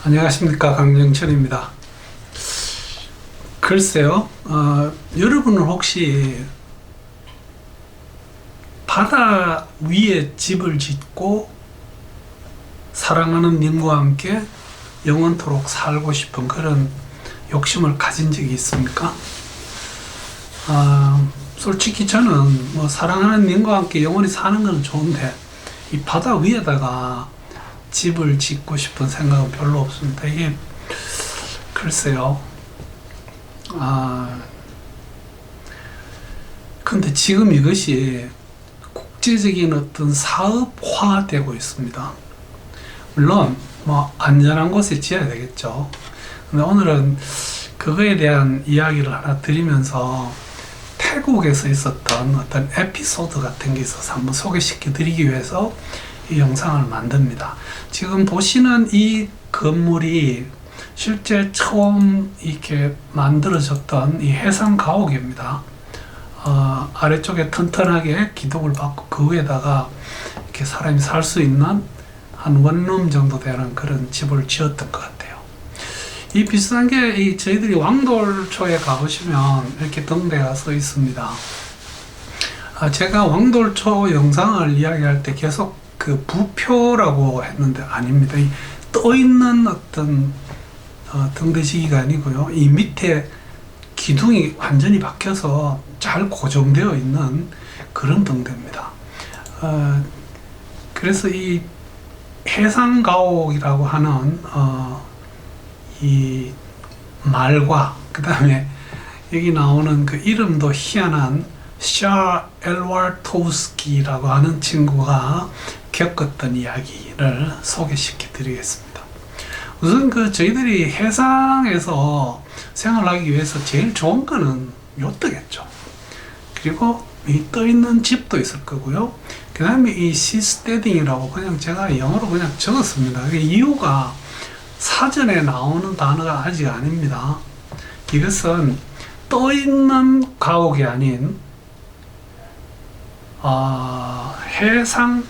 안녕하십니까, 강영철입니다. 글쎄요, 여러분은 혹시 바다 위에 집을 짓고 사랑하는 님과 함께 영원토록 살고 싶은 그런 욕심을 가진 적이 있습니까? 솔직히 저는 사랑하는 님과 함께 영원히 사는 건 좋은데 이 바다 위에다가 집을 짓고 싶은 생각은 별로 없습니다. 이게 글쎄요. 근데 지금 이것이 국제적인 어떤 사업화되고 있습니다. 물론 안전한 곳에 지어야 되겠죠. 근데 오늘은 그거에 대한 이야기를 하나 드리면서 태국에서 있었던 어떤 에피소드 같은 게 있어서 한번 소개시켜 드리기 위해서 이 영상을 만듭니다. 지금 보시는 이 건물이 실제 처음 이렇게 만들어졌던 이 해상 가옥입니다. 아래쪽에 튼튼하게 기둥을 받고 그 위에다가 이렇게 사람이 살 수 있는 한 원룸 정도 되는 그런 집을 지었던 것 같아요. 이 비슷한 게 저희들이 왕돌초에 가보시면 이렇게 등대가 써 있습니다. 제가 왕돌초 영상을 이야기할 때 계속 그 부표라고 했는데 아닙니다. 이 떠 있는 어떤 등대지기가 아니고요. 이 밑에 기둥이 완전히 박혀서 잘 고정되어 있는 그런 등대입니다. 그래서 이 해상가옥이라고 하는 이 말과 그 다음에 여기 나오는 그 이름도 희한한 샤 엘왈토스키라고 하는 친구가 겪었던 이야기를 소개시켜 드리겠습니다. 우선 저희들이 해상에서 생활하기 위해서 제일 좋은 거는 요트겠죠. 그리고 이 떠 있는 집도 있을 거고요. 그 다음에 이 시스테딩이라고 그냥 제가 영어로 그냥 적었습니다. 이유가 사전에 나오는 단어가 아직 아닙니다. 이것은 떠 있는 가옥이 아닌 해상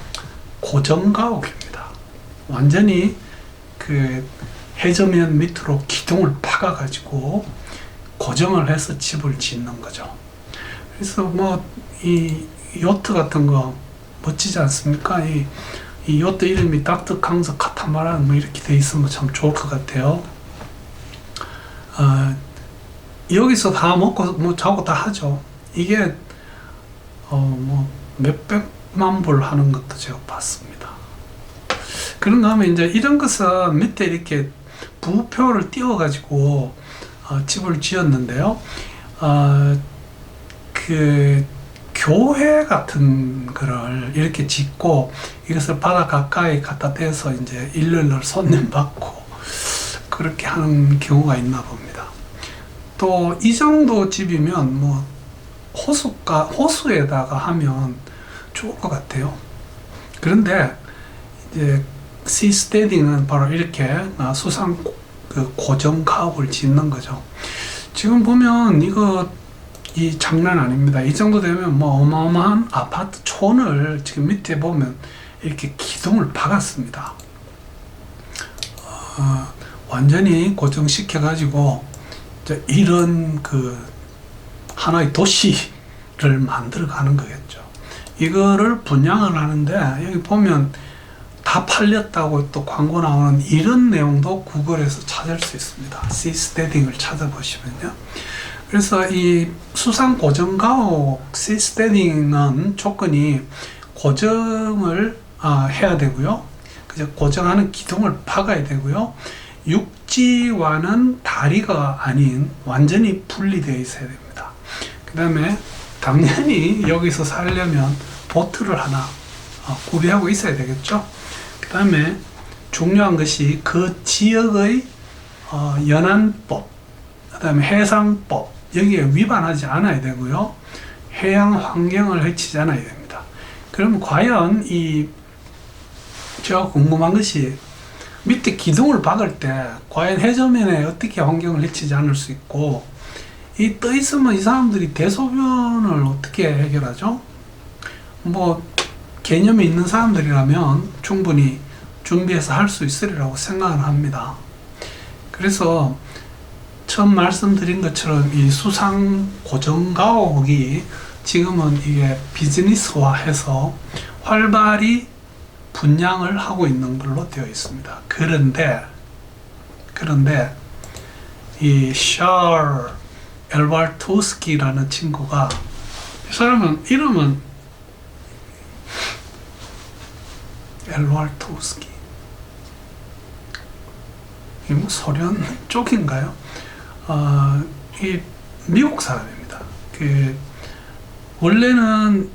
고정 가옥입니다. 완전히 그 해저면 밑으로 기둥을 박아 가지고 고정을 해서 집을 짓는 거죠. 그래서 이 요트 같은 거 멋지지 않습니까? 이 요트 이름이 닥터 강서 카타마란 이렇게 돼 있으면 참 좋을 것 같아요. 여기서 다 먹고 자고 다 하죠. 이게 몇백만 불 하는 것도 제가 봤습니다. 그런가 하면 이제 이런 것은 밑에 이렇게 부표를 띄워 가지고 집을 지었는데요. 그 교회 같은 거를 이렇게 짓고 이것을 바다 가까이 갖다 대서 이제 일일이 손님 받고 그렇게 하는 경우가 있나 봅니다. 또 이 정도 집이면 호수에다가 하면 좋을 것 같아요. 그런데 이제 시스테딩은 바로 이렇게 수상 고정 가옥을 짓는 거죠. 지금 보면 이 장난 아닙니다. 이 정도 되면 어마어마한 아파트 촌을 지금 밑에 보면 이렇게 기둥을 박았습니다. 완전히 고정시켜 가지고 이런 하나의 도시를 만들어 가는 거겠죠. 이거를 분양을 하는데 여기 보면 다 팔렸다고 또 광고 나오는 이런 내용도 구글에서 찾을 수 있습니다. 시스테딩을 찾아보시면요. 그래서 이 수상 고정 가옥 시스테딩은 조건이 고정을 해야 되고요. 고정하는 기둥을 박아야 되고요. 육지와는 다리가 아닌 완전히 분리되어 있어야 됩니다. 그 다음에 당연히 여기서 살려면 보트를 하나 구비하고 있어야 되겠죠. 그 다음에 중요한 것이 그 지역의 연안법, 그 다음에 해상법 여기에 위반하지 않아야 되고요. 해양 환경을 해치지 않아야 됩니다. 그러면 과연 제가 궁금한 것이 밑에 기둥을 박을 때 과연 해저면에 어떻게 환경을 해치지 않을 수 있고 떠 있으면 이 사람들이 대소변을 어떻게 해결하죠? 개념이 있는 사람들이라면 충분히 준비해서 할 수 있으리라고 생각을 합니다. 그래서 처음 말씀드린 것처럼 이 수상 고정가옥이 지금은 이게 비즈니스화해서 활발히 분양을 하고 있는 걸로 되어 있습니다. 그런데 이 샤르 엘발토스키라는 친구가, 이 사람은 이름은 엘발토스키, 이 뭐 소련 쪽인가요? 이 미국 사람입니다. 원래는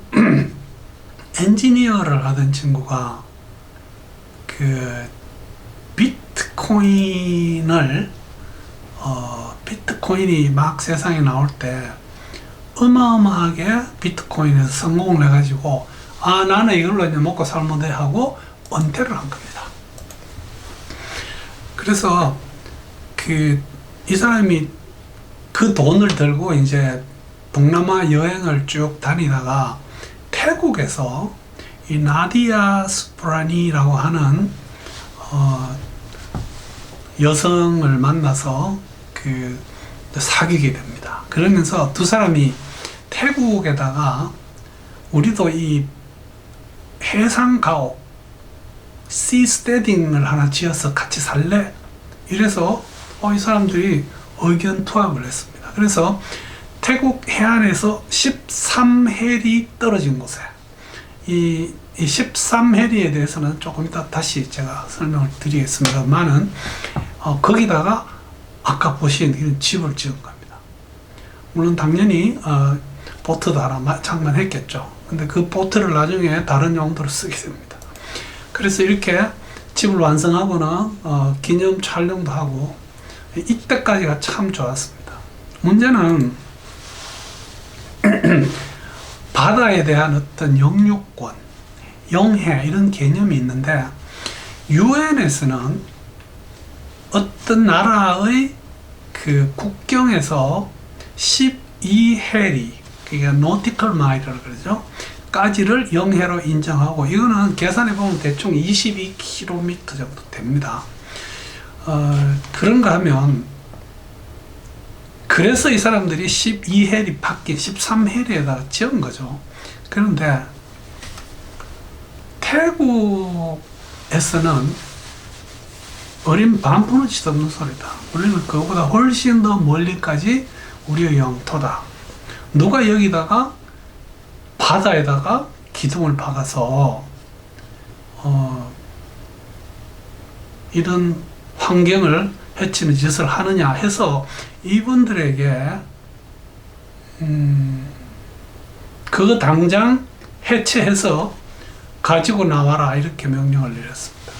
엔지니어를 하던 친구가 비트코인이 막 세상에 나올 때 어마어마하게 비트코인에서 성공을 해가지고, 나는 이걸로 이제 먹고 살면 돼 하고 은퇴를 한 겁니다. 그래서 이 사람이 그 돈을 들고 이제 동남아 여행을 쭉 다니다가 태국에서 이 나디아 스프라니라고 하는 여성을 만나서 사귀게 됩니다. 그러면서 두 사람이 태국에다가 우리도 이 해상 가옥 시스테딩을 하나 지어서 같이 살래? 이래서 이 사람들이 의견 투합을 했습니다. 그래서 태국 해안에서 13해리 떨어진 곳에, 이 13해리에 대해서는 조금 이따 다시 제가 설명을 드리겠습니다만은, 거기다가 아까 보신 이런 집을 지은 겁니다. 물론 당연히 보트도 하나 장만했겠죠. 근데 그 보트를 나중에 다른 용도로 쓰게 됩니다. 그래서 이렇게 집을 완성하거나 기념 촬영도 하고, 이때까지가 참 좋았습니다. 문제는 바다에 대한 어떤 영유권, 영해 이런 개념이 있는데, 유엔에서는 어떤 나라의 국경에서 12해리, 그게 노티컬 마일이라고 그러죠, 까지를 영해로 인정하고, 이거는 계산해 보면 대충 22km 정도 됩니다. 그런가 하면, 그래서 이 사람들이 12해리 밖에 13해리에다가 지은 거죠. 그런데 태국에서는 어린 반푼어치도 없는 소리다. 우리는 그거보다 훨씬 더 멀리까지 우리의 영토다. 누가 여기다가 바다에다가 기둥을 박아서 이런 환경을 해치는 짓을 하느냐 해서 이분들에게 그거 당장 해체해서 가지고 나와라 이렇게 명령을 내렸습니다.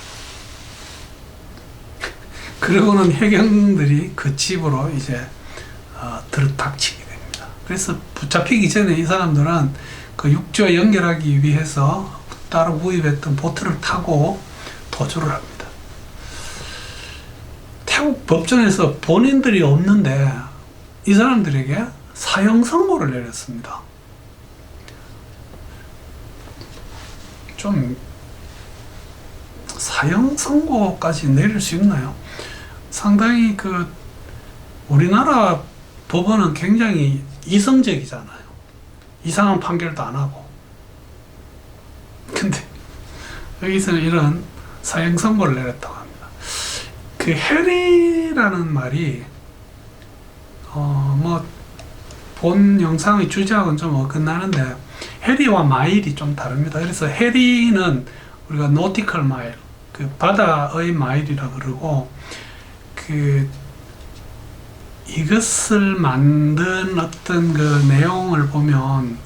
그러고는 해경들이 그 집으로 이제 들어닥치게 됩니다. 그래서 붙잡히기 전에 이 사람들은 그 육지와 연결하기 위해서 따로 구입했던 보트를 타고 도주를 합니다. 태국 법정에서 본인들이 없는데 이 사람들에게 사형 선고를 내렸습니다. 좀 사형 선고까지 내릴 수 있나요? 상당히 우리나라 법원은 굉장히 이성적이잖아요. 이상한 판결도 안 하고. 근데 여기서는 이런 사형 선고를 내렸다고 합니다. 해리라는 말이 본 영상의 주제하고는 좀 어긋나는데, 해리와 마일이 좀 다릅니다. 그래서 해리는 우리가 노티컬 마일, 바다의 마일이라고 그러고, 이것을 만든 어떤 내용을 보면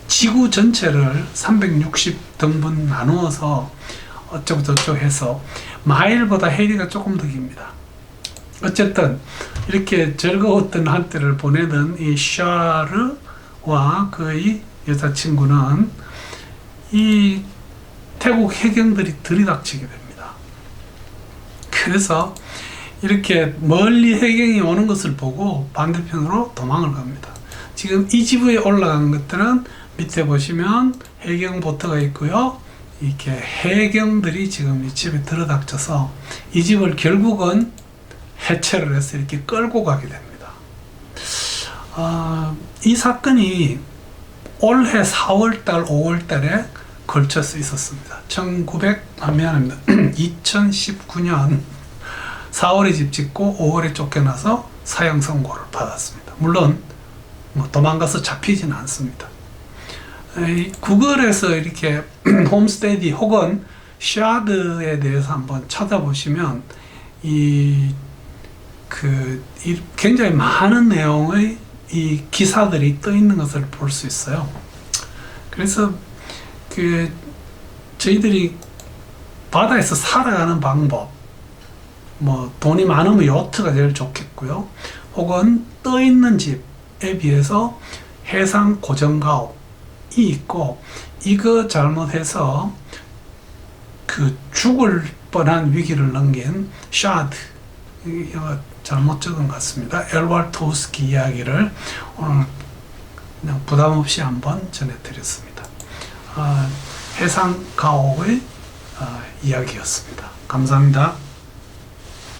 지구 전체를 360등분 나누어서 어쩌고 저쩌고 해서 마일보다 해리가 조금 더 깁니다. 어쨌든 이렇게 즐거웠던 한때를 보내던 이 샤르와 그의 여자친구는 이 태국 해경들이 들이닥치게 됩니다. 그래서 이렇게 멀리 해경이 오는 것을 보고 반대편으로 도망을 갑니다. 지금 이 지부에 올라간 것들은 밑에 보시면 해경 보트가 있고요. 이렇게 해경들이 지금 이 집에 들어닥쳐서 이 집을 결국은 해체를 해서 이렇게 끌고 가게 됩니다. 이 사건이 올해 4월달, 5월달에 걸쳐서 있었습니다. 2019년 4월에 집 짓고 5월에 쫓겨나서 사형 선고를 받았습니다. 물론 뭐 도망가서 잡히지는 않습니다. 구글에서 이렇게 홈스테디 혹은 샤드에 대해서 한번 찾아보시면 굉장히 많은 내용의 이 기사들이 떠 있는 것을 볼 수 있어요. 그래서 저희들이 바다에서 살아가는 방법, 뭐 돈이 많으면 요트가 제일 좋겠고요. 혹은 떠 있는 집에 비해서 해상 고정가옥이 있고, 이거 잘못해서 죽을 뻔한 위기를 넘긴 샤드, 잘못 적은 것 같습니다. 엘왈토우스키 이야기를 오늘 그냥 부담 없이 한번 전해드렸습니다. 해상 가옥의 이야기였습니다. 감사합니다.